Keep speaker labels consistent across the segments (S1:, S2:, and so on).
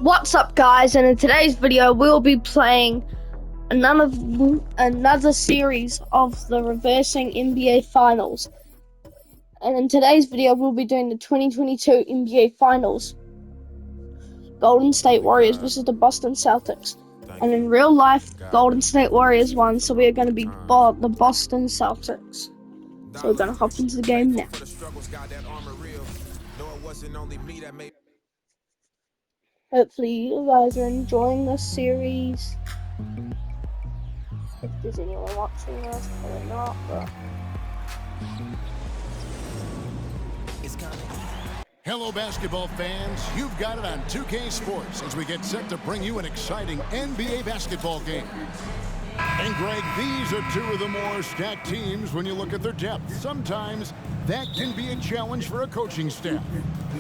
S1: What's up, guys? And in today's video we'll be playing another series of the reversing NBA Finals. And in today's video we'll be doing the 2022 NBA Finals. Golden State Warriors versus the Boston Celtics. And in real life, Golden State Warriors won, so we are going to be the Boston Celtics. So we're going to hop into the game now. Hopefully you guys are enjoying this series. If there's anyone watching this, probably not, but...
S2: Hello basketball fans, you've got it on 2K Sports as we get set to bring you an exciting NBA basketball game. And Greg, these are two of the more stacked teams when you look at their depth. Sometimes that can be a challenge for a coaching staff.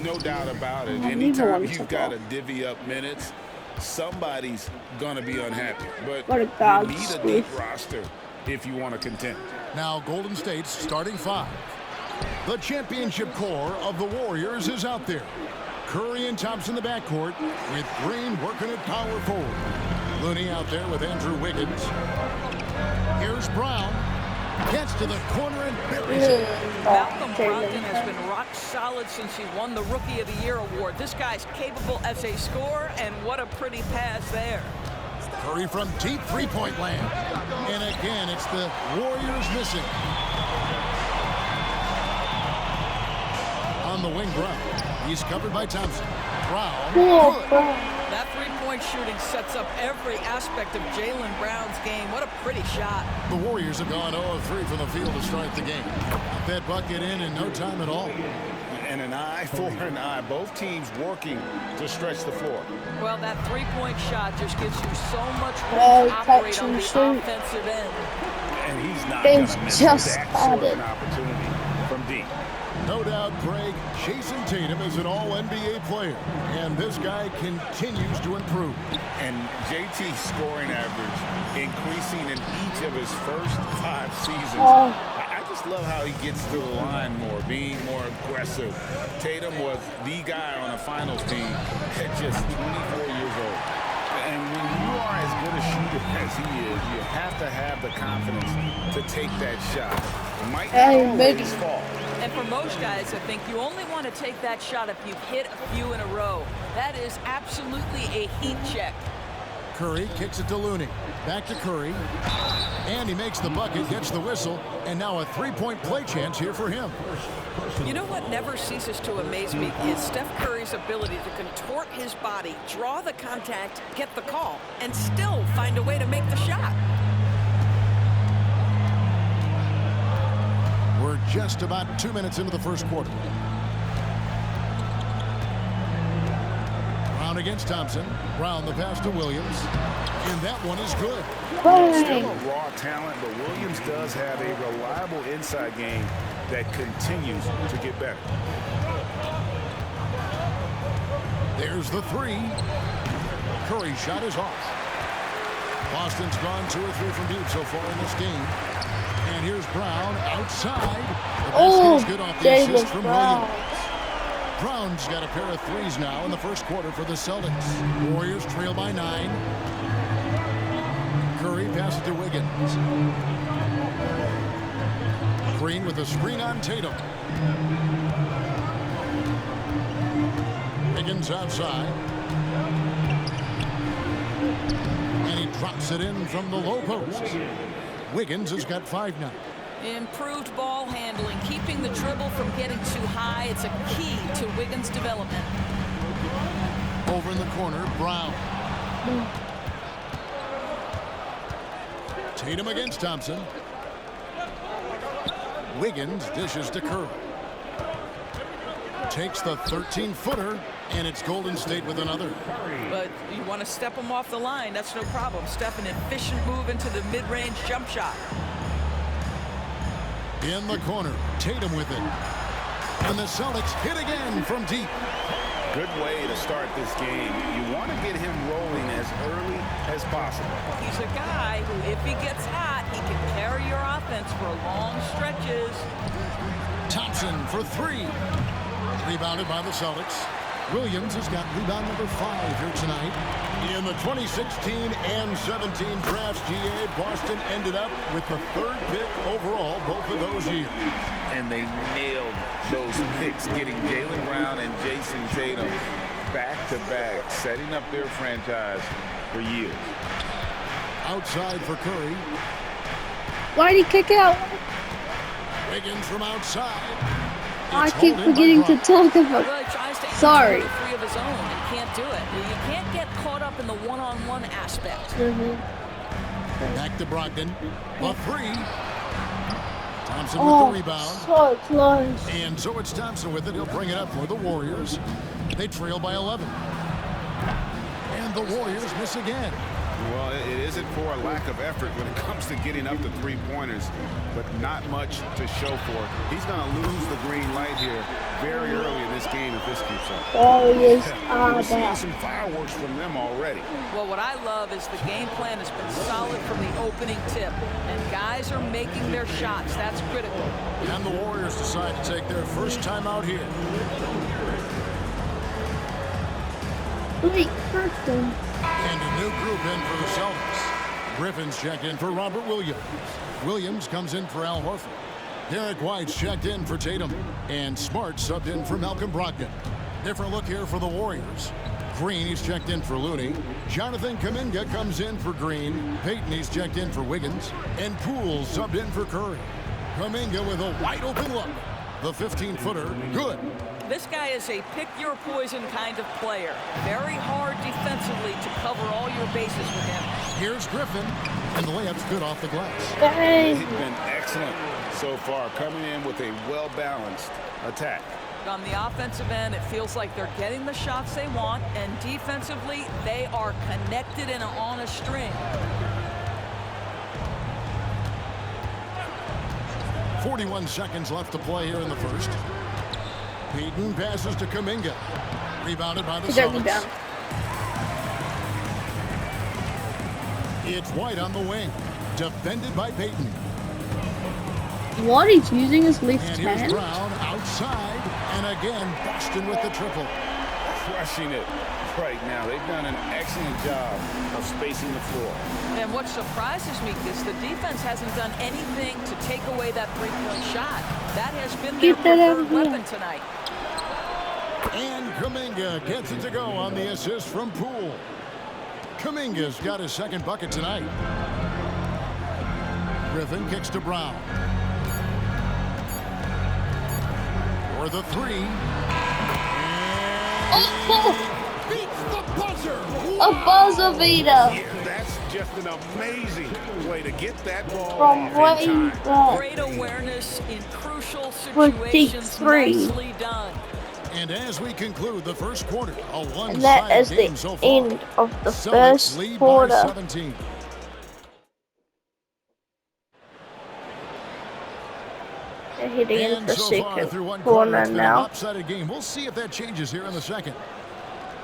S3: No doubt about it. Anytime you've got to divvy up minutes, somebody's going to be unhappy. But you need a deep roster if you want to contend.
S2: Now Golden State's starting five. The championship core of the Warriors is out there. Curry and Thompson in the backcourt with Green working at power forward. Looney out there with Andrew Wiggins. Here's Brown. Gets to the corner and buries it.
S4: Malcolm Brogdon has been rock solid since he won the Rookie of the Year award. This guy's capable as a scorer, and what a pretty pass there.
S2: Curry from deep three-point land. And again, it's the Warriors missing. On the wing, Brown. He's covered by Thompson. Brown.
S4: That three-point shooting sets up every aspect of Jaylen Brown's game. What a pretty shot.
S2: The Warriors have gone 0 of 3 from the field to start the game. That bucket in no time at all.
S3: And an eye for an eye. Both teams working to stretch the floor.
S4: Well, that three-point shot just gives you so much room to operate on the offensive end.
S3: And he's not going to miss that sort of an opportunity from deep.
S2: No doubt, Greg, Jason Tatum is an all-NBA player, and this guy continues to improve.
S3: And JT's scoring average increasing in each of his first 5 seasons. I just love how he gets to the line more, being more aggressive. Tatum was the guy on a finals team at just 24 years old. And when you are as good a shooter as he is, you have to have the confidence to take that shot. It might not always fall.
S4: And for most guys, I think you only want to take that shot if you've hit a few in a row. That is absolutely a heat check.
S2: Curry kicks it to Looney. Back to Curry. And he makes the bucket, gets the whistle, and now a three-point play chance here for him.
S4: You know what never ceases to amaze me is Steph Curry's ability to contort his body, draw the contact, get the call, and still find a way to make the shot.
S2: We're just about 2 minutes into the first quarter. Brown against Thompson. Brown the pass to Williams. And that one is good.
S3: Still a raw talent, but Williams does have a reliable inside game that continues to get better.
S2: There's the three. Curry's shot is off. Boston's gone 2 or 3 from deep so far in this game. And here's Brown outside. The basket is good off the assist from Williams. Brown's got a pair of threes now in the first quarter for the Celtics. Warriors trail by 9. Curry passes to Wiggins. Green with a screen on Tatum. Wiggins outside. And he drops it in from the low post. Wiggins has got 5 now.
S4: Improved ball handling, keeping the dribble from getting too high. It's a key to Wiggins' development.
S2: Over in the corner, Brown. Tatum against Thompson. Wiggins dishes to Curry. Takes the 13-footer, and it's Golden State with another.
S4: But you want to step him off the line, that's no problem. Step an efficient move into the mid-range jump shot.
S2: In the corner, Tatum with it. And the Celtics hit again from deep.
S3: Good way to start this game. You want to get him rolling as early as possible.
S4: He's a guy who, if he gets hot, he can carry your offense for long stretches.
S2: Thompson for 3. Rebounded by the Celtics. Williams has got rebound number 5 here tonight. In the 2016 and 17 drafts, GA, Boston ended up with the 3rd pick overall both of those years.
S3: And they nailed those picks, getting Jaylen Brown and Jason Tatum back-to-back, setting up their franchise for years.
S2: Outside for Curry.
S1: Why'd he kick out?
S2: Wiggins from outside.
S1: I
S2: It's
S1: keep
S2: holding by
S1: forgetting to
S2: Brown.
S1: talk about.
S4: Well, he tries to
S1: Sorry.
S4: answer the 3 of his own and can't do it. You can't get caught up in the one-on-one aspect.
S2: Back to Brogdon. A 3. Thompson
S1: Oh,
S2: with the rebound.
S1: so close.
S2: And so it's Thompson with it. He'll bring it up for the Warriors. They trail by 11. And the Warriors miss again.
S3: Well, it isn't for a lack of effort when it comes to getting up to 3-pointers, but not much to show for it. He's going to lose the green light here very early in this game if this keeps up.
S1: Warriors
S3: We're
S1: are
S3: seeing
S1: back.
S3: some fireworks from them already.
S4: Well, what I love is the game plan has been solid from the opening tip, and guys are making their shots. That's critical.
S2: And the Warriors decide to take their first time out here.
S1: Blake Griffin.
S2: And a new group in for the Celtics. Griffin's checked in for Robert Williams. Williams comes in for Al Horford. Derek White's checked in for Tatum. And Smart subbed in for Malcolm Brogdon. Different look here for the Warriors. Green, he's checked in for Looney. Jonathan Kuminga comes in for Green. Payton, he's checked in for Wiggins. And Poole subbed in for Curry. Kuminga with a wide open look. The 15-footer, good.
S4: This guy is a pick-your-poison kind of player. Very hard defensively to cover all your bases with him.
S2: Here's Griffin, and the layup's good off the glass.
S1: Hey.
S3: They've been excellent so far, coming in with a well-balanced attack.
S4: On the offensive end, it feels like they're getting the shots they want, and defensively, they are connected and on a string.
S2: 41 seconds left to play here in the first. Payton passes to Kuminga. Rebounded by the
S1: He got
S2: Celtics.
S1: rebound.
S2: It's White on the wing. Defended by Payton.
S1: What? He's using his left
S2: And here's
S1: hand?
S2: Brown outside. And again, Boston with the triple.
S3: Crushing it right now. They've done an excellent job of spacing the floor.
S4: And what surprises me is the defense hasn't done anything to take away that three-point shot. That has been their
S1: Get that out of
S4: preferred
S1: here.
S4: weapon tonight.
S2: And Kuminga gets it to go on the assist from Poole. Kuminga's got his second bucket tonight. Griffin kicks to Brown. For the 3.
S1: Oh,
S2: Beats the buzzer.
S1: a buzzer beater
S3: Yeah, that's just an amazing way to get that ball
S1: from
S3: off
S1: way
S3: in time.
S1: back.
S4: Great awareness in crucial
S1: For deep
S4: situations.
S1: three.
S4: Nicely done.
S2: And as we conclude the first quarter, a
S1: And that is
S2: one-sided game
S1: the
S2: so far.
S1: end of the
S2: Celtics
S1: first
S2: lead by
S1: quarter.
S2: 17.
S1: They're heading into
S2: And
S1: the
S2: so far through one
S1: second
S2: quarter,
S1: corner
S2: it's been an
S1: now.
S2: lopsided game. We'll see if that changes here in the second.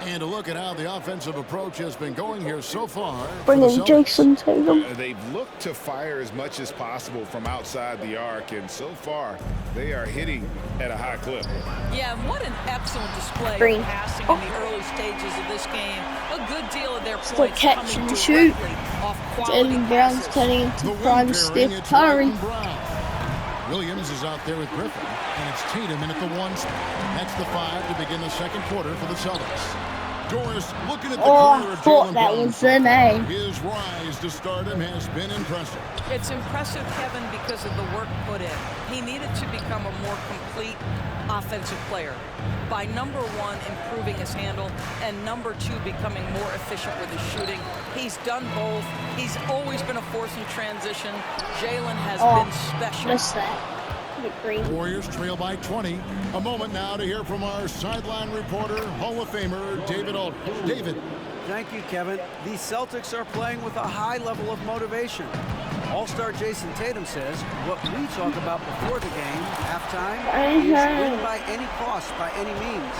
S2: And to look at how the offensive approach has been going here so far. for the
S1: Bringing
S2: Celtics.
S1: Jason Tatum.
S3: They've looked to fire as much as possible from outside the arc, and so far they are hitting at a high clip.
S4: Yeah, and what an excellent display
S1: Green.
S4: of passing in the early stages of this game. A good deal of their
S1: Still
S4: points
S1: catch
S4: coming
S1: and shoot.
S4: directly off quality
S1: Jaylen Brown's
S4: passes.
S1: turning
S2: The
S1: into
S2: wing
S1: prime
S2: pairing,
S1: Steph
S2: it's
S1: Curry.
S2: White and Brown. Williams is out there with Griffin, and it's Tatum in at the 1. That's the 5 to begin the second quarter for the Celtics. Doris looking at the
S1: Oh,
S2: career
S1: I
S2: of
S1: thought
S2: Jaylen
S1: that
S2: Brown.
S1: was the name.
S2: His rise to stardom has been impressive.
S4: It's impressive, Kevin, because of the work put in. He needed to become a more complete offensive player by, number 1, improving his handle, and number 2, becoming more efficient with his shooting. He's done both. He's always been a force in transition. Jaylen has
S1: Oh,
S4: been special.
S1: missed that. The green.
S2: Warriors trail by 20. A moment now to hear from our sideline reporter, Hall of Famer David Aldridge. David.
S5: Thank you, Kevin. The Celtics are playing with a high level of motivation. All-star Jason Tatum says what we talk about before the game, halftime, is win by any cost, by any means.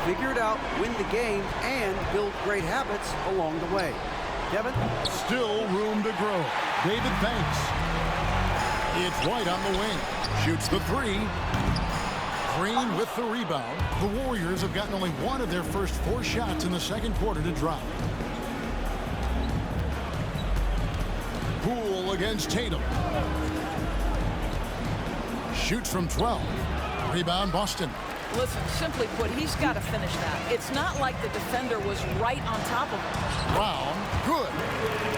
S5: Figure it out, win the game, and build great habits along the way. Kevin?
S2: Still room to grow. David, thanks. It's White on the wing. Shoots the 3. Green with the rebound. The Warriors have gotten only one of their first 4 shots in the second quarter to drop. Poole against Tatum. Shoots from 12. Rebound Boston.
S4: Listen, simply put, he's got to finish that. It's not like the defender was right on top of him.
S2: Brown, good.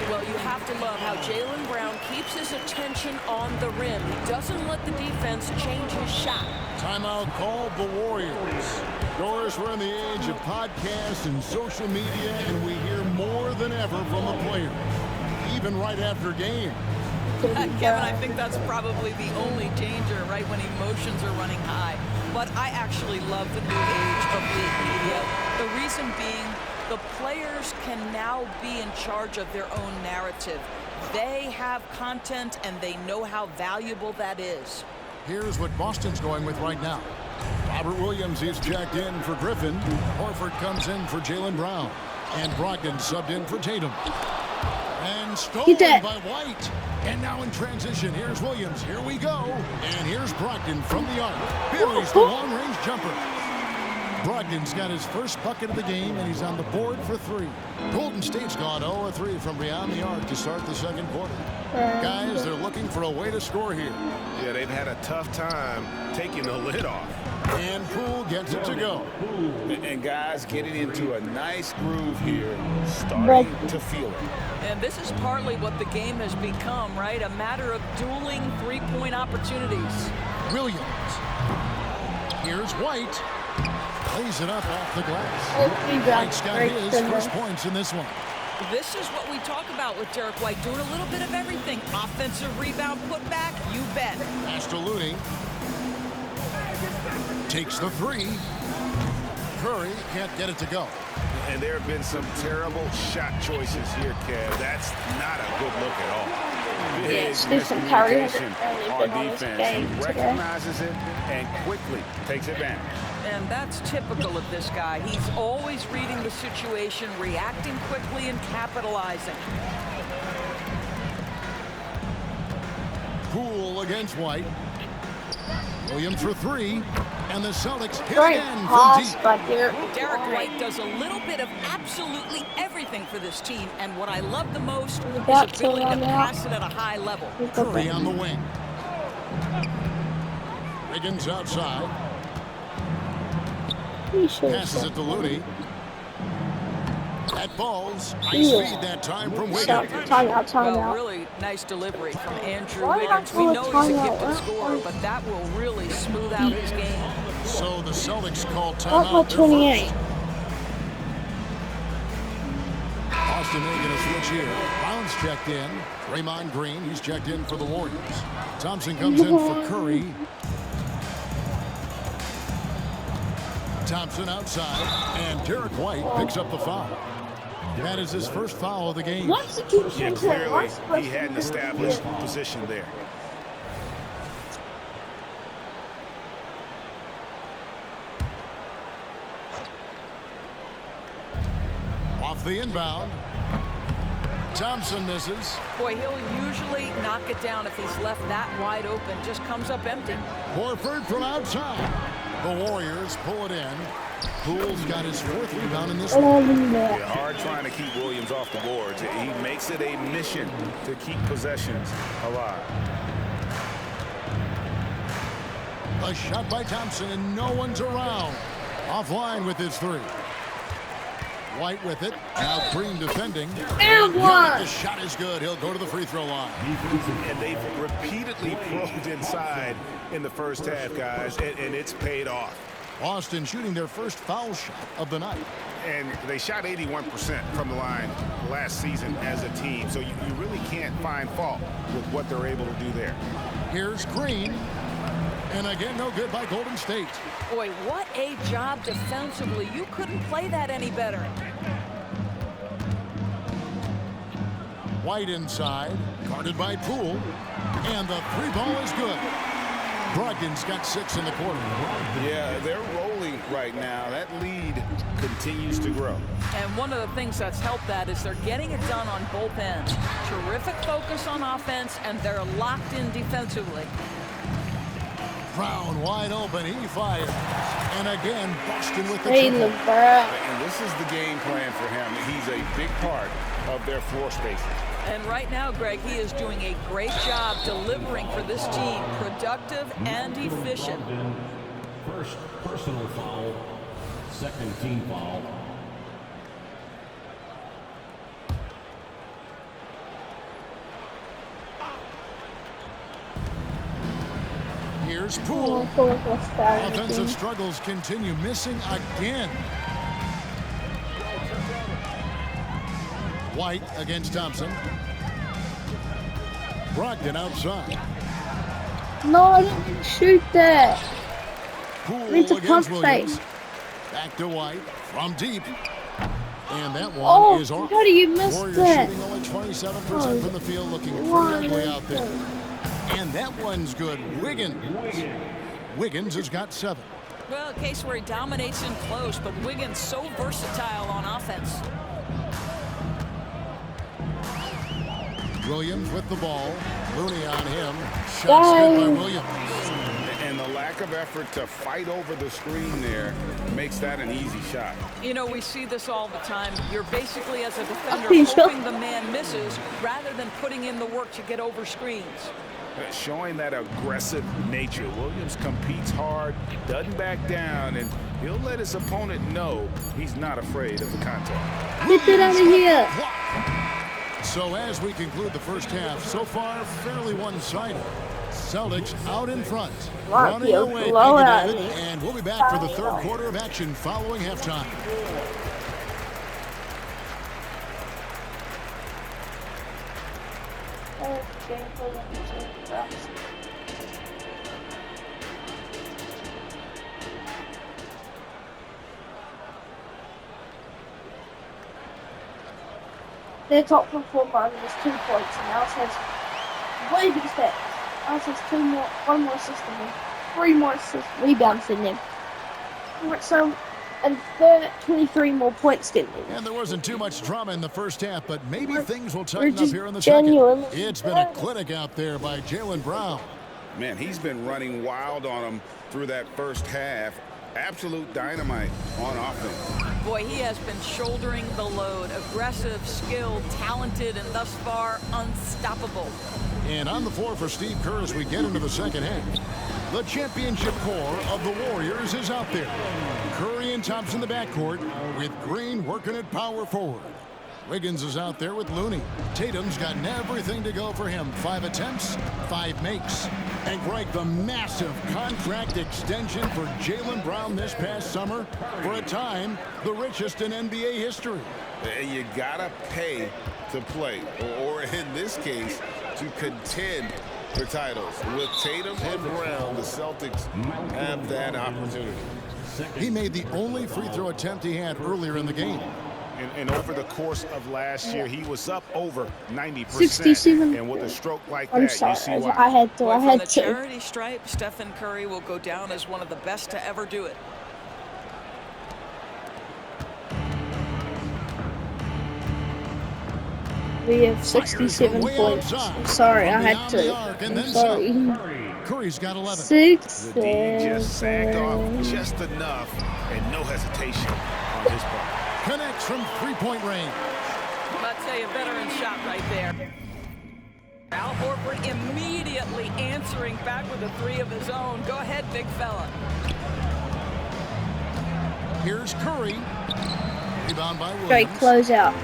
S4: Well, you have to love how Jaylen Brown keeps his attention on the rim. He doesn't let the defense change his shot.
S2: Timeout called the Warriors. Doris, we're in the age of podcasts and social media, and we hear more than ever from the players, even right after game.
S4: Kevin, I think that's probably the only danger, right, when emotions are running high. But I actually love the new age of league media. The reason being, the players can now be in charge of their own narrative. They have content, and they know how valuable that is.
S2: Here's what Boston's going with right now. Robert Williams is checked in for Griffin. Horford comes in for Jaylen Brown. And Brogdon subbed in for Tatum. And stolen by White. And now in transition, here's Williams. Here we go. And here's Brogdon from the arc. Buries the long-range jumper. Brogdon's got his first bucket of the game, and he's on the board for 3. Golden State's gone 0-3 from beyond the arc to start the second quarter. Guys, they're looking for a way to score here.
S3: Yeah, they've had a tough time taking the lid off.
S2: And Poole gets it to go.
S3: And guys getting into a nice groove here, starting to feel it.
S4: And this is partly what the game has become, right? A matter of dueling three-point opportunities.
S2: Williams. Here's White. Plays it up off the glass. White's got his first points in this one.
S4: This is what we talk about with Derek White, doing a little bit of everything. Offensive rebound, putback, you bet.
S2: Pass to Looney. Takes the 3. Curry can't get it to go.
S3: And there have been some terrible shot choices here, Kev. That's not a good look at all. Big miscommunication on defense. He recognizes it and quickly takes advantage.
S4: And that's typical of this guy. He's always reading the situation, reacting quickly, and capitalizing.
S2: Poole against White. Williams for 3. And the Celtics hit again from deep.
S4: Derek White does a little bit of absolutely everything for this team. And what I love the most is ability to pass it at a high level.
S2: Curry on the wing. Wiggins outside. Passes it to Looney. That ball's nice feed that time from Wiggins.
S4: Well, really nice delivery from Andrew Wiggins. We know he's a gifted scorer, but that will really smooth out his game.
S2: So the Celtics call timeout.
S1: 28.
S2: Boston making a switch here. Brown's checked in. Draymond Green, he's checked in for the Warriors. Thompson comes in for Curry. Thompson outside, and Derek White picks up the foul. That is his first foul of the game.
S3: Yeah, clearly he had an established position there.
S2: Off the inbound. Thompson misses.
S4: Boy, he'll usually knock it down if he's left that wide open. Just comes up empty.
S2: Horford from outside. The Warriors pull it in. Poole's got his 4th rebound in this one.
S3: Yeah, hard trying to keep Williams off the boards. He makes it a mission to keep possessions alive.
S2: A shot by Thompson, and no one's around. Offline with his 3. White with it. Now Green defending.
S1: And one.
S2: The shot is good. He'll go to the free throw line.
S3: And they've repeatedly probed inside in the first half, guys, and it's paid off.
S2: Boston shooting their first foul shot of the night.
S3: And they shot 81% from the line last season as a team, so you really can't find fault with what they're able to do there.
S2: Here's Green. And again, no good by Golden State.
S4: Boy, what a job defensively. You couldn't play that any better.
S2: White inside, guarded by Poole. And the 3-ball is good. Brogdon's got 6 in the quarter.
S3: Yeah, they're rolling right now. That lead continues to grow.
S4: And one of the things that's helped that is they're getting it done on both ends. Terrific focus on offense, and they're locked in defensively.
S2: Brown wide open. He fires. And again, Boston with the
S1: Jaylen
S2: triple.
S1: Brown.
S3: And this is the game plan for him. He's a big part of their floor spacing.
S4: And right now, Greg, he is doing a great job delivering for this team, productive and efficient.
S6: First personal foul, second team foul.
S2: Here's Poole. Offensive struggles continue, missing again. White against Thompson. Brogdon outside.
S1: No, I didn't shoot that.
S2: Poole
S1: It's a
S2: against
S1: pump
S2: Williams.
S1: fake.
S2: Back to White from deep. And that one
S1: Oh,
S2: is off.
S1: how do you miss
S2: Warriors
S1: that?
S2: shooting only 27% from the field, looking pretty ugly out there. And that one's good. Wiggins has got 7.
S4: Well, a case where he dominates in close, but Wiggins so versatile on offense.
S2: Williams with the ball. Looney on him. Shots good by Williams.
S3: And the lack of effort to fight over the screen there makes that an easy shot.
S4: You know, we see this all the time. You're basically, as a defender,
S1: He's
S4: hoping the man misses rather than putting in the work to get over screens.
S3: Showing that aggressive nature. Williams competes hard, doesn't back down, and he'll let his opponent know he's not afraid of the contact.
S1: Get that out of here.
S2: So as we conclude the first half, so far fairly one-sided. Celtics out in front, running away, and we'll be back for the third quarter of action following halftime.
S1: Their top performer was 2 points, and Alice has way big stats. Alice has 1 more assist than him, 3 more rebounds than him. So, and 23 more points than him.
S2: And there wasn't too much drama in the first half, but maybe things will tighten up
S1: just
S2: here in the second.
S1: genuine.
S2: It's been a clinic out there by Jaylen Brown.
S3: Man, he's been running wild on him through that first half. Absolute dynamite on offense.
S4: Boy, he has been shouldering the load. Aggressive, skilled, talented, and thus far unstoppable.
S2: And on the floor for Steve Kerr as we get into the second half. The championship core of the Warriors is out there. Curry and Thompson in the backcourt with Green working at power forward. Wiggins is out there with Looney. Tatum's gotten everything to go for him. 5 attempts, 5 makes. And Greg, the massive contract extension for Jaylen Brown this past summer. For a time, the richest in NBA history.
S3: You gotta pay to play, or in this case, to contend for titles. With Tatum and Brown, the Celtics have that opportunity.
S2: He made the only free throw attempt he had earlier in the game.
S3: And over the course of last year, he was up over 90%.
S1: 67.
S3: And with a stroke like
S1: I'm
S3: that,
S1: sorry,
S3: you see why.
S1: I had to.
S4: From the charity stripe, Stephen Curry will go down as one of the best to ever do it.
S1: We have 67 points. I'm sorry, I had to. I'm sorry.
S2: Curry's got 11.
S1: 6,
S3: The D just sagged off just enough, and no hesitation on his part.
S2: Connects from three-point range.
S4: I'll tell you, veteran shot right there. Al Horford immediately answering back with a 3 of his own. Go ahead, big fella.
S2: Here's Curry. Rebound by Williams.
S1: Great closeout.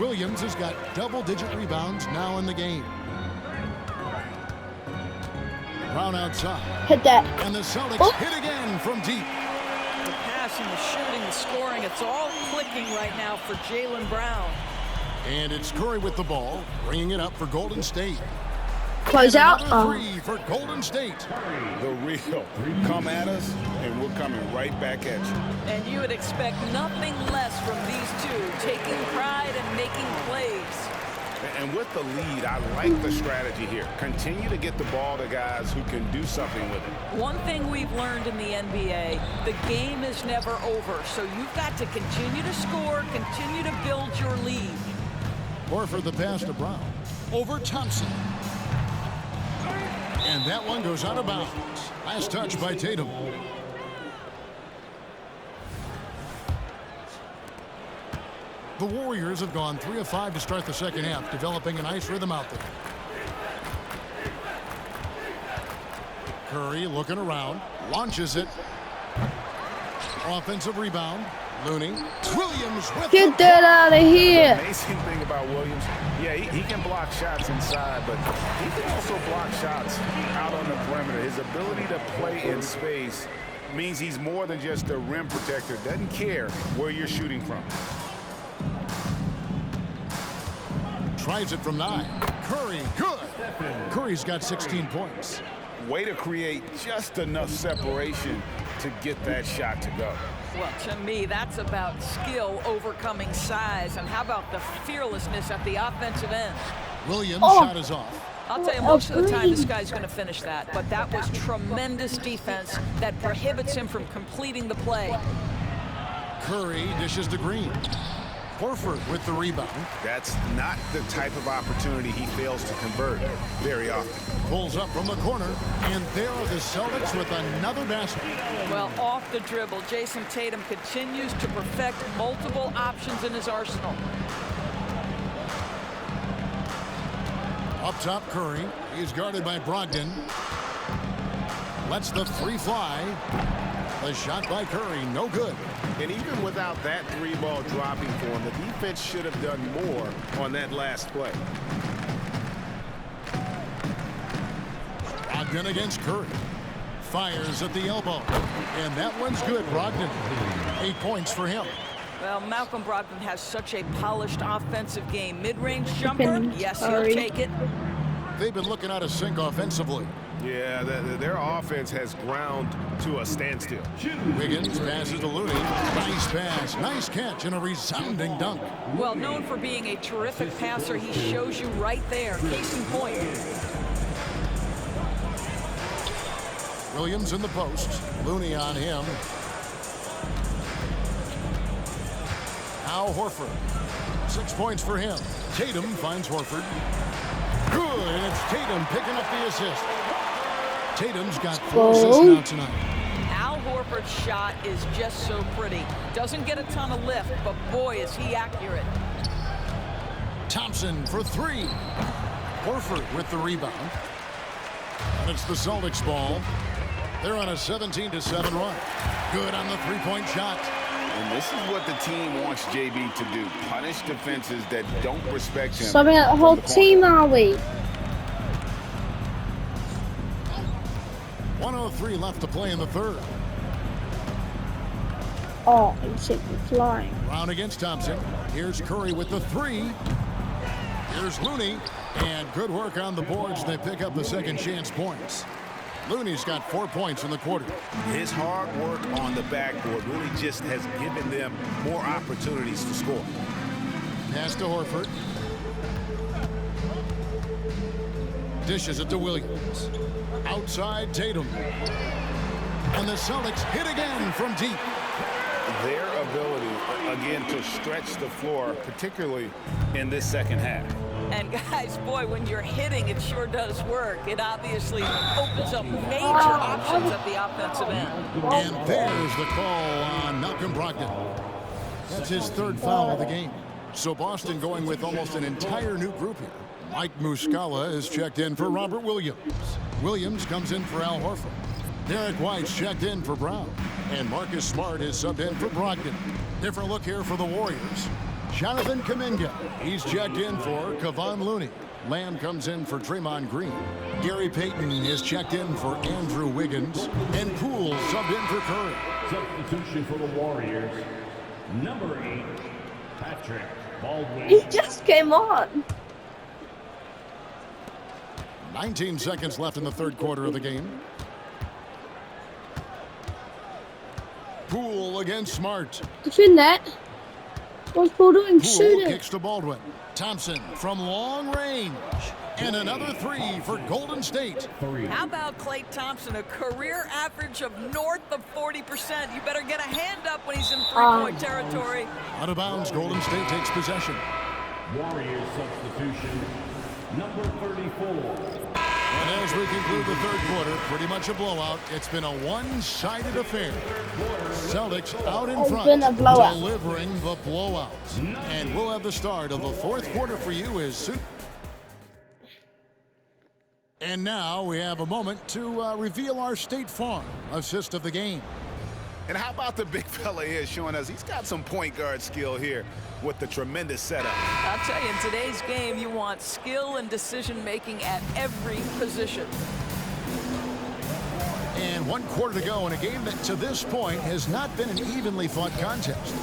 S2: Williams has got double-digit rebounds now in the game. Brown outside.
S1: Hit that.
S2: And the Celtics hit again from deep.
S4: The passing, the shooting, the scoring, it's all clicking right now for Jaylen Brown.
S2: And it's Curry with the ball, bringing it up for Golden State.
S1: Close out.
S2: Another 3 for Golden State.
S3: The real come at us, and we're coming right back at you.
S4: And you would expect nothing less from these two, taking pride and making plays.
S3: And with the lead, I like the strategy here. Continue to get the ball to guys who can do something with it.
S4: One thing we've learned in the NBA, the game is never over. So you've got to continue to score, continue to build your lead.
S2: Horford the pass to Brown. Over Thompson. And that one goes out of bounds. Last touch by Tatum. The Warriors have gone 3 of 5 to start the second half, developing a nice rhythm out there. Curry looking around, launches it. Offensive rebound. Looney. Williams with
S1: Get that out of here.
S3: The amazing thing about Williams, yeah, he can block shots inside, but he can also block shots out on the perimeter. His ability to play in space means he's more than just a rim protector. Doesn't care where you're shooting from.
S2: Tries it from 9. Curry, good. Curry's got 16 points.
S3: Way to create just enough separation to get that shot to go.
S4: Well, to me, that's about skill overcoming size. And how about the fearlessness at the offensive end?
S2: Williams shot is off.
S4: I'll tell you, most of the time this guy's going to finish that. But that was tremendous defense that prohibits him from completing the play.
S2: Curry dishes to Green. Horford with the rebound.
S3: That's not the type of opportunity he fails to convert very often.
S2: Pulls up from the corner, and there are the Celtics with another basket.
S4: Well, off the dribble, Jayson Tatum continues to perfect multiple options in his arsenal.
S2: Up top, Curry. He's guarded by Brogdon. Lets the three fly. The shot by Curry, no good.
S3: And even without that three ball dropping for him, the defense should have done more on that last play.
S2: Brogdon against Curry. Fires at the elbow. And that one's good, Brogdon. 8 points for him.
S4: Well, Malcolm Brogdon has such a polished offensive game. Mid-range jumper, yes, he'll take it.
S2: They've been looking out of sync offensively.
S3: Yeah, their offense has ground to a standstill.
S2: Wiggins passes to Looney. Nice pass, nice catch, and a resounding dunk.
S4: Well, known for being a terrific passer, he shows you right there. Case in point.
S2: Williams in the post. Looney on him. Now Horford. 6 points for him. Tatum finds Horford. Good, and it's Tatum picking up the assist. Tatum's got 4 assists now tonight.
S4: Al Horford's shot is just so pretty. Doesn't get a ton of lift, but boy, is he accurate.
S2: Thompson for 3. Horford with the rebound. And it's the Celtics ball. They're on a 17-7 run. Good on the three-point shot.
S3: And this is what the team wants JB to do. Punish defenses that don't respect him.
S1: Subbing out the whole team, are we?
S2: 1:03 left to play in the third.
S1: Oh, he's flying.
S2: Brown against Thompson. Here's Curry with the 3. Here's Looney. And good work on the boards. They pick up the second chance points. Looney's got 4 points in the quarter.
S3: His hard work on the backboard really just has given them more opportunities to score.
S2: Pass to Horford. Dishes it to Williams. Outside Tatum. And the Celtics hit again from deep.
S3: Their ability, again, to stretch the floor, particularly in this second half.
S4: And guys, boy, when you're hitting, it sure does work. It obviously opens up major options at the offensive end.
S2: And there's the call on Malcolm Brogdon. That's his third foul of the game. So Boston going with almost an entire new group here. Mike Muscala is checked in for Robert Williams. Williams comes in for Al Horford. Derek White's checked in for Brown. And Marcus Smart is subbed in for Brogdon. Different look here for the Warriors. Jonathan Kuminga, he's checked in for Kevon Looney. Lamb comes in for Draymond Green. Gary Payton is checked in for Andrew Wiggins. And Poole subbed in for Curry.
S6: Substitution for the Warriors. Number 8, Patrick Baldwin.
S1: He just came on.
S2: 19 seconds left in the third quarter of the game. Poole against Smart.
S1: Defend that. What's Paul doing?
S2: Poole
S1: Shoot it.
S2: kicks to Baldwin. Thompson from long range. And another 3 for Golden State.
S4: How about Klay Thompson, a career average of north of 40%? You better get a hand up when he's in three-point territory.
S2: Out of bounds, Golden State takes possession.
S6: Warriors substitution. Number 34.
S2: And as we conclude the third quarter, pretty much a blowout. It's been a one-sided affair. Celtics out in front, delivering the blowout. And we'll have the start of the fourth quarter for you as soon. And now we have a moment to reveal our State Farm assist of the game.
S3: And how about the big fella here showing us he's got some point guard skill here with the tremendous setup.
S4: I'll tell you, in today's game, you want skill and decision-making at every position.
S2: And 1 quarter to go in a game that to this point has not been an evenly fought contest.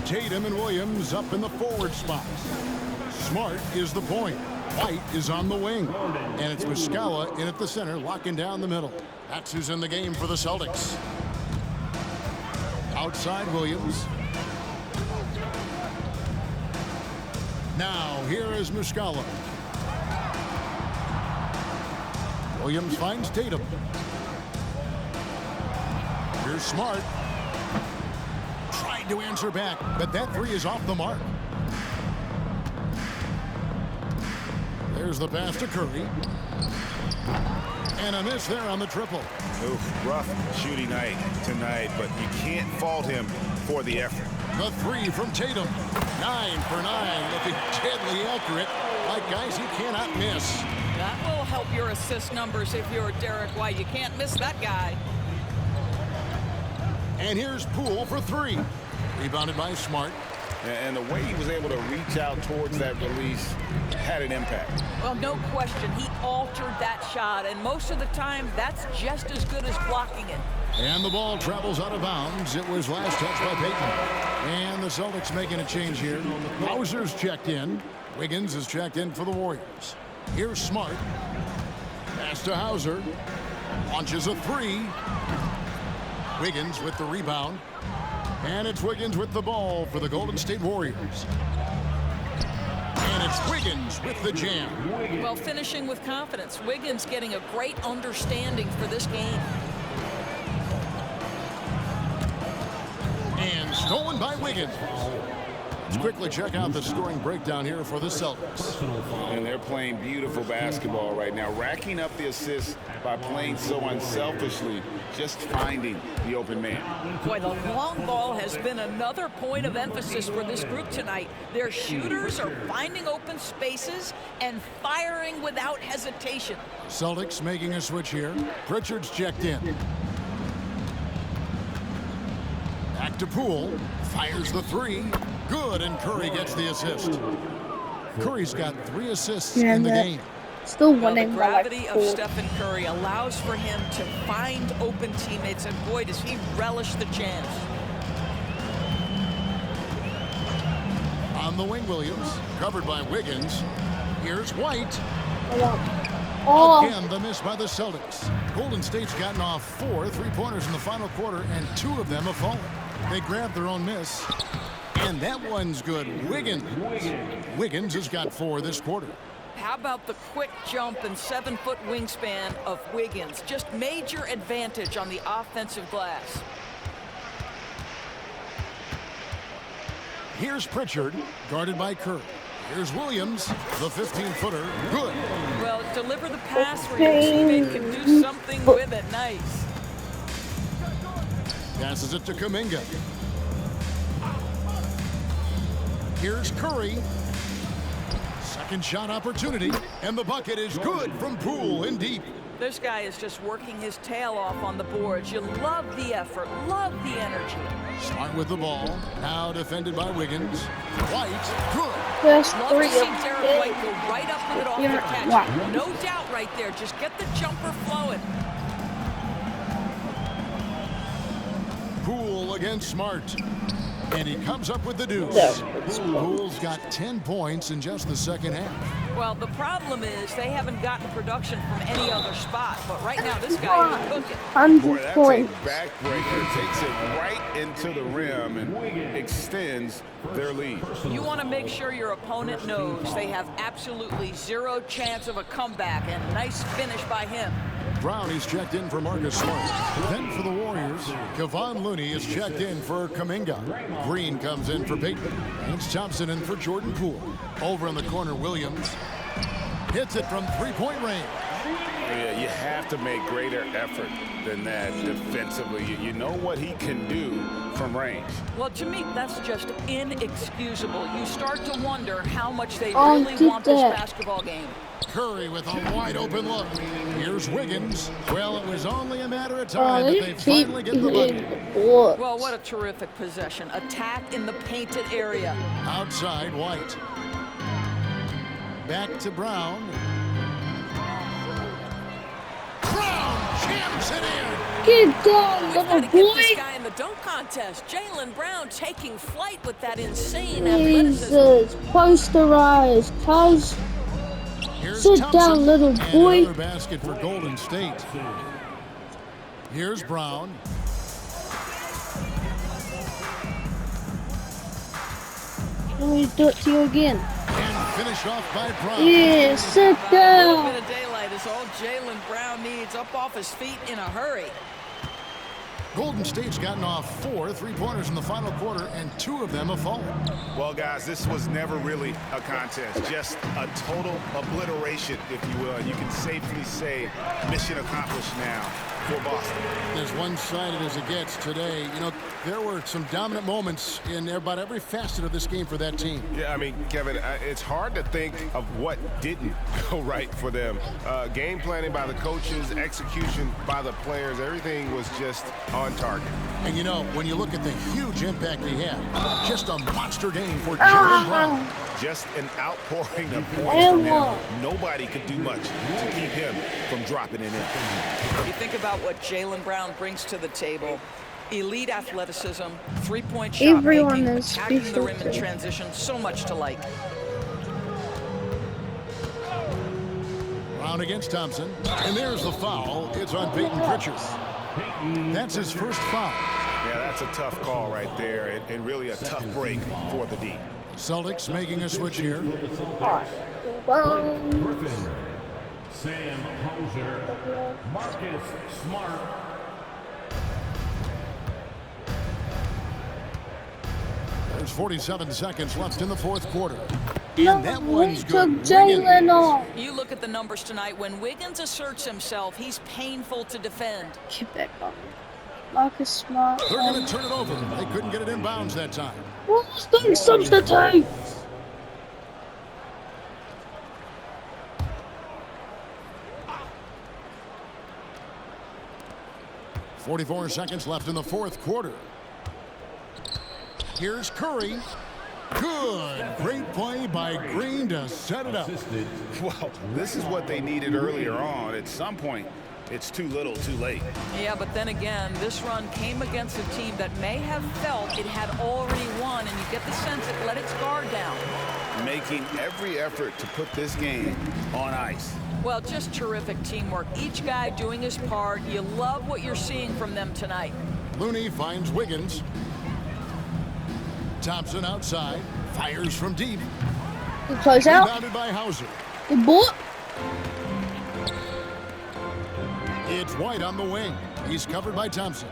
S2: Tatum and Williams up in the forward spots. Smart is the point. White is on the wing. And it's Muscala in at the center, locking down the middle. That's who's in the game for the Celtics. Outside Williams. Now here is Muscala. Williams finds Tatum. Here's Smart. Tried to answer back, but that three is off the mark. There's the pass to Curry. And a miss there on the triple.
S3: Oof, rough shooting night tonight, but you can't fault him for the effort.
S2: The three from Tatum. 9 for 9, looking deadly accurate. Like guys he cannot miss.
S4: That will help your assist numbers if you're Derek White. You can't miss that guy.
S2: And here's Poole for 3. Rebounded by Smart.
S3: And the way he was able to reach out towards that release had an impact.
S4: Well, no question. He altered that shot, and most of the time, that's just as good as blocking it.
S2: And the ball travels out of bounds. It was last touched by Payton. And the Celtics making a change here. Hauser's checked in. Wiggins is checked in for the Warriors. Here's Smart. Pass to Hauser. Launches a 3. Wiggins with the rebound. And it's Wiggins with the ball for the Golden State Warriors. And it's Wiggins with the jam.
S4: Well, finishing with confidence. Wiggins getting a great understanding for this game.
S2: And stolen by Wiggins. Let's quickly check out the scoring breakdown here for the Celtics.
S3: And they're playing beautiful basketball right now, racking up the assists by playing so unselfishly, just finding the open man.
S4: Boy, the long ball has been another point of emphasis for this group tonight. Their shooters are finding open spaces and firing without hesitation.
S2: Celtics making a switch here. Pritchard's checked in. Back to Poole. Fires the 3. Good, and Curry gets the assist. Curry's got 3 assists in the game.
S1: Still
S4: Well, the
S1: winning.
S4: gravity of Stephen Curry allows for him to find open teammates, and boy, does he relish the chance.
S2: On the wing, Williams. Covered by Wiggins. Here's White.
S1: Oh,
S2: Again, the miss by the Celtics. Golden State's gotten off 4 3-pointers in the final quarter, and 2 of them have fallen. They grabbed their own miss. And that one's good. Wiggins has got 4 this quarter.
S4: How about the quick jump and 7-foot wingspan of Wiggins? Just major advantage on the offensive glass.
S2: Here's Pritchard, guarded by Curry. Here's Williams, the 15-footer. Good.
S4: Well, deliver the pass where your teammate can do something with it. Nice.
S2: Passes it to Kuminga. Here's Curry. Second shot opportunity, and the bucket is good from Poole in deep.
S4: This guy is just working his tail off on the boards. You love the effort, love the energy.
S2: Smart with the ball. Now defended by Wiggins. White, good.
S1: first
S4: Love
S1: 3
S4: to see
S1: of
S4: Derek White go right up with it off the catch.
S1: Wow.
S4: No doubt right there. Just get the jumper flowing.
S2: Poole against Smart. And he comes up with the deuce. Poole's got 10 points in just the second half.
S4: Well, the problem is they haven't gotten production from any other spot. But right now, this guy is cooking.
S1: 100
S3: Boy, that's
S1: points.
S3: a backbreaker. Takes it right into the rim and extends their lead.
S4: You want to make sure your opponent knows they have absolutely 0 chance of a comeback. And nice finish by him.
S2: Brown is checked in for Marcus Smart. Then for the Warriors, Kevon Looney is checked in for Kuminga. Green comes in for Payton. It's Thompson in for Jordan Poole. Over in the corner, Williams hits it from 3-point range.
S3: Yeah, you have to make greater effort than that defensively. You know what he can do from range.
S4: Well, to me, that's just inexcusable. You start to wonder how much they
S1: Oh,
S4: really
S1: did
S4: want this
S1: that.
S4: basketball game.
S2: Curry with a wide open look. Here's Wiggins. Well, it was only a matter of
S1: Oh,
S2: time that
S1: they
S2: they
S1: keep
S2: finally get the
S1: hitting
S2: bucket.
S1: the board.
S4: Well, what a terrific possession. Attack in the painted area.
S2: Outside White. Back to Brown. Brown jams it in.
S1: Get down,
S4: We've
S1: little
S4: got to get this
S1: boy.
S4: guy in the dunk contest. Jaylen Brown taking flight with that insane athleticism.
S1: Jesus, posterize, cuz.
S2: Here's
S1: Sit
S2: Thompson,
S1: down, little
S2: and
S1: boy.
S2: another basket for Golden State. Here's Brown.
S1: Let me do it to you again.
S2: And finished off by Brown.
S1: Yeah, sit
S4: A little
S1: down.
S4: bit of daylight is all Jaylen Brown needs. Up off his feet in a hurry.
S2: Golden State's gotten off 4 3-pointers in the final quarter, and 2 of them have fallen.
S3: Well, guys, this was never really a contest, just a total obliteration, if you will. You can safely say mission accomplished now for Boston.
S2: As one-sided as it gets today, you know, there were some dominant moments in about every facet of this game for that team.
S3: Yeah, I mean, Kevin, it's hard to think of what didn't go right for them. Game planning by the coaches, execution by the players, everything was just on target.
S2: And you know, when you look at the huge impact he had, just a monster game for Jaylen Brown.
S3: Just an outpouring of points from him. Nobody could do much to keep him from dropping it in.
S4: You think about what Jaylen Brown brings to the table. Elite athleticism, three-point shot
S1: Everyone
S4: making,
S1: is
S4: attacking the
S1: special
S4: rim in
S1: too.
S4: transition. So much to like.
S2: Brown against Thompson. And there's the foul. It's on Peyton Pritchard. That's his first foul.
S3: Yeah, that's a tough call right there, and really a tough break for the D.
S2: Celtics making a switch here.
S1: Well,
S6: Griffin, Sam Hauser, Marcus Smart.
S2: There's 47 seconds left in the fourth quarter.
S1: no,
S2: And that
S1: we
S2: one's
S1: took
S2: good.
S1: Jaylen
S2: Wiggins.
S1: off.
S4: You look at the numbers tonight. When Wiggins asserts himself, he's painful to defend.
S1: Get back on. Marcus Smart.
S2: They're going to turn it over. They couldn't get it in bounds that time.
S1: What's the substitute?
S2: .44 seconds left in the fourth quarter. Here's Curry. Good. Great play by Green to set it up.
S3: Well, this is what they needed earlier on. At some point, it's too little, too late.
S4: Yeah, but then again, this run came against a team that may have felt it had already won, and you get the sense it let its guard down.
S3: Making every effort to put this game on ice.
S4: Well, just terrific teamwork. Each guy doing his part. You love what you're seeing from them tonight.
S2: Looney finds Wiggins. Thompson outside. Fires from deep.
S1: Good close out.
S2: Rebounded by Hauser.
S1: Good ball.
S2: It's White on the wing. He's covered by Thompson.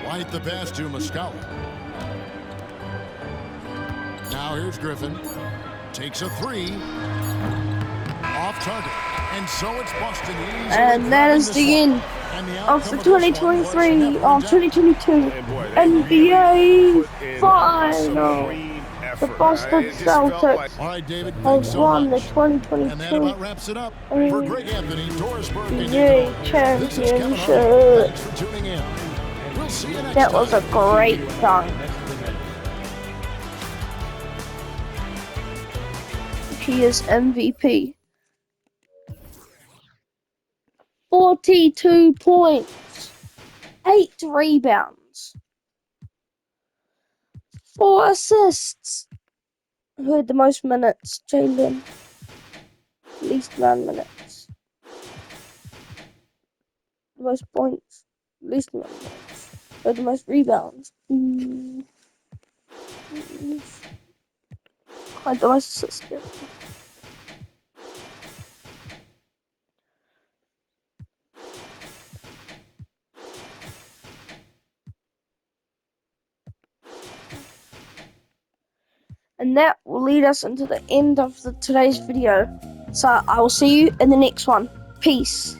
S2: White the pass to Muscala. Now here's Griffin. Takes a 3. Off target. And so it's Boston.
S1: And that is the end of the 2023 or 2022 NBA Finals. The Boston Celtics
S2: All right, David,
S1: have
S2: thanks so
S1: won the
S2: much. And that
S1: 2022
S2: about wraps it up for Greg Anthony, Dorisburg,
S1: NBA
S2: This is Kevin Harlan.
S1: Championship.
S2: Thanks for tuning in. We'll see you next
S1: That
S2: time.
S1: was a great time. He is MVP. 42 points, 8 rebounds, 4 assists. Who had the most minutes? Jaylen. Least 9 minutes. The most points? Least 9 minutes. Who had the most rebounds? Had the most assists. And that will lead us into the end of today's video. So I will see you in the next one. Peace.